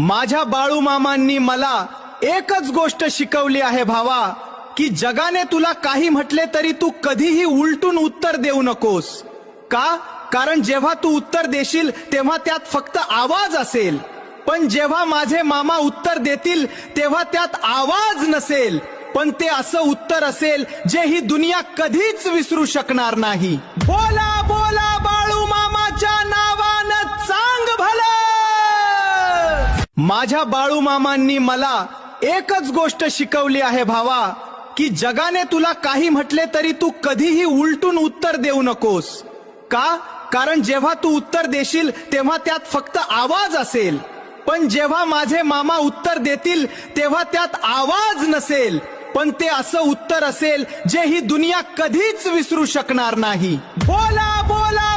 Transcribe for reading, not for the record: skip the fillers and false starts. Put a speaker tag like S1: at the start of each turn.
S1: माझ्या बाळू मामांनी मला एकच गोष्ट शिकवली आहे भावा, की जगाने तुला काही म्हटले तरी तू कधीही उलटून उत्तर देऊ नकोस. का? कारण जेव्हा तू उत्तर देशील तेव्हा त्यात फक्त आवाज असेल, पण जेव्हा माझे मामा उत्तर देतील तेव्हा त्यात आवाज नसेल, पण ते असं उत्तर असेल जे ही दुनिया कधीच विसरू शकणार नाही. बोला बोला बाळू मामाच्या नावानं चांग भलं. माझ्या बाळू मामांनी मला एकच गोष्ट शिकवली आहे भावा, की जगाने तुला काही म्हटले तरी तू कधीही उलटून उत्तर देऊ नकोस. का? कारण जेव्हा तू उत्तर देशील तेव्हा त्यात फक्त आवाज असेल, पण जेव्हा माझे मामा उत्तर देतील तेव्हा त्यात आवाज नसेल, पण ते असं उत्तर असेल जे ही दुनिया कधीच विसरू शकणार नाही. बोला बोला